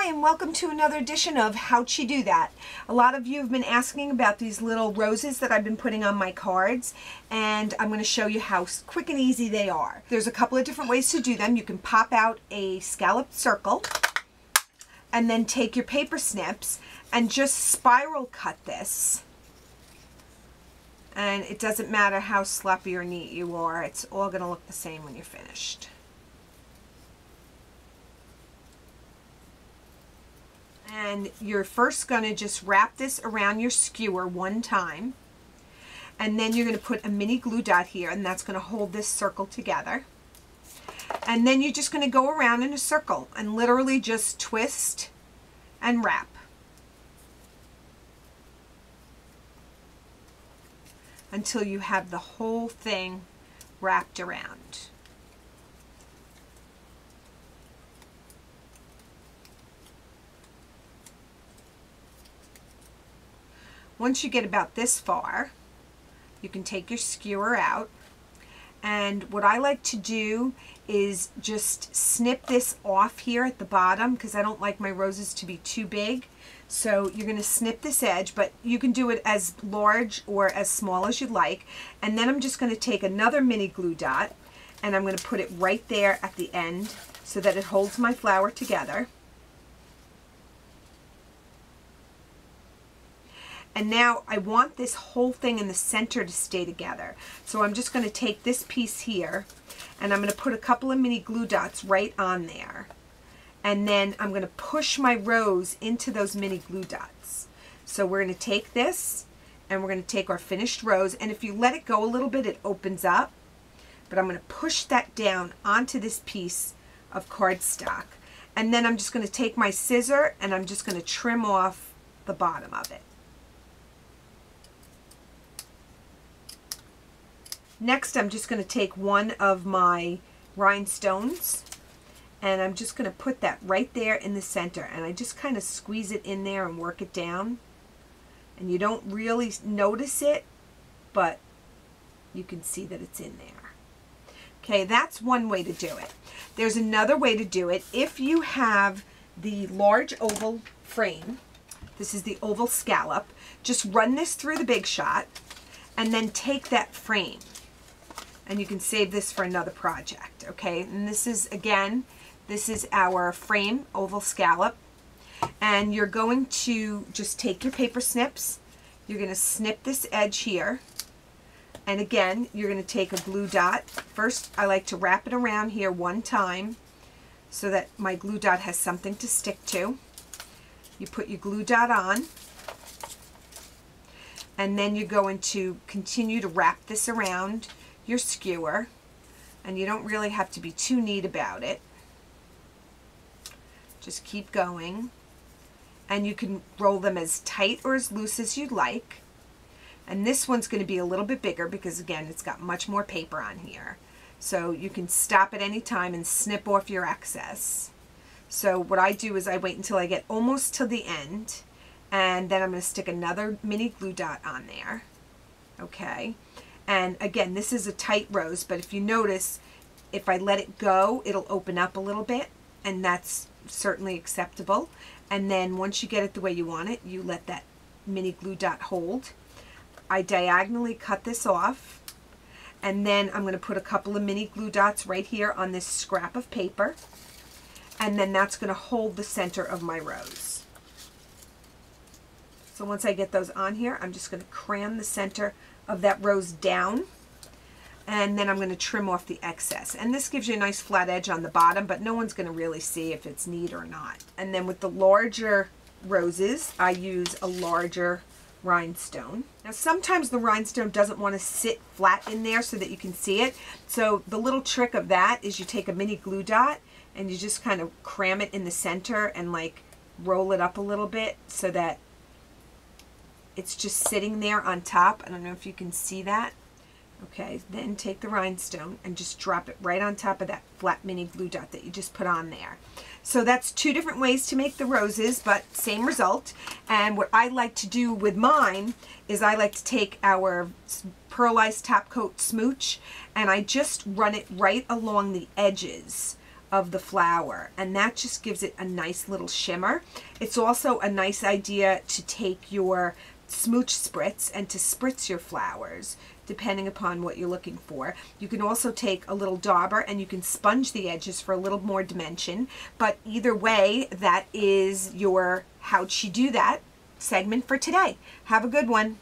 Hi, and welcome to another edition of How'd She Do That? A lot of you have been asking about these little roses that I've been putting on my cards, and I'm going to show you how quick and easy they are. There's a couple of different ways to do them. You can pop out a scalloped circle and then take your paper snips and just spiral cut this. And it doesn't matter how sloppy or neat you are, it's all going to look the same when you're finished. And you're first going to just wrap this around your skewer one time, and then you're going to put a mini glue dot here, and that's going to hold this circle together. And then you're just going to go around in a circle and literally just twist and wrap until you have the whole thing wrapped around. Once you get about this far, you can take your skewer out, and what I like to do is just snip this off here at the bottom because I don't like my roses to be too big. So you're going to snip this edge, but you can do it as large or as small as you like. And then I'm just going to take another mini glue dot and I'm going to put it right there at the end so that it holds my flower together. And now I want this whole thing in the center to stay together. So I'm just going to take this piece here and I'm going to put a couple of mini glue dots right on there. And then I'm going to push my rose into those mini glue dots. So we're going to take this and we're going to take our finished rose. And if you let it go a little bit, it opens up. But I'm going to push that down onto this piece of cardstock. And then I'm just going to take my scissor and I'm just going to trim off the bottom of it. Next, I'm just going to take one of my rhinestones and I'm just going to put that right there in the center, and I just kind of squeeze it in there and work it down. And you don't really notice it, but you can see that it's in there. Okay, that's one way to do it. There's another way to do it. If you have the large oval frame, this is the oval scallop, just run this through the Big Shot and then take that frame. And you can save this for another project, okay? And this is, again, this is our frame oval scallop. And you're going to just take your paper snips. You're going to snip this edge here. And again, you're going to take a glue dot. First, I like to wrap it around here one time so that my glue dot has something to stick to. You put your glue dot on. And then you're going to continue to wrap this around your skewer, and you don't really have to be too neat about it. Just keep going, and you can roll them as tight or as loose as you'd like. And this one's going to be a little bit bigger because, again, it's got much more paper on here. So you can stop at any time and snip off your excess. So what I do is I wait until I get almost to the end, and then I'm going to stick another mini glue dot on there. Okay. And again, this is a tight rose, but if you notice, if I let it go, it'll open up a little bit, and that's certainly acceptable. And then once you get it the way you want it, you let that mini glue dot hold. I diagonally cut this off, and then I'm going to put a couple of mini glue dots right here on this scrap of paper, and then that's going to hold the center of my rose. So once I get those on here, I'm just going to cram the center of that rose down, and then I'm going to trim off the excess. And this gives you a nice flat edge on the bottom, but no one's going to really see if it's neat or not. And then with the larger roses, I use a larger rhinestone. Now sometimes the rhinestone doesn't want to sit flat in there so that you can see it. So the little trick of that is you take a mini glue dot and you just kind of cram it in the center and like roll it up a little bit so that it's just sitting there on top. I don't know if you can see that. Okay, then take the rhinestone and just drop it right on top of that flat mini glue dot that you just put on there. So that's two different ways to make the roses, but same result. And what I like to do with mine is I like to take our pearlized top coat smooch and I just run it right along the edges of the flower, and that just gives it a nice little shimmer. It's also a nice idea to take your smooch spritz and to spritz your flowers depending upon what you're looking for. You can also take a little dauber and you can sponge the edges for a little more dimension, but either way, that is your how'd she do that segment for today. Have a good one.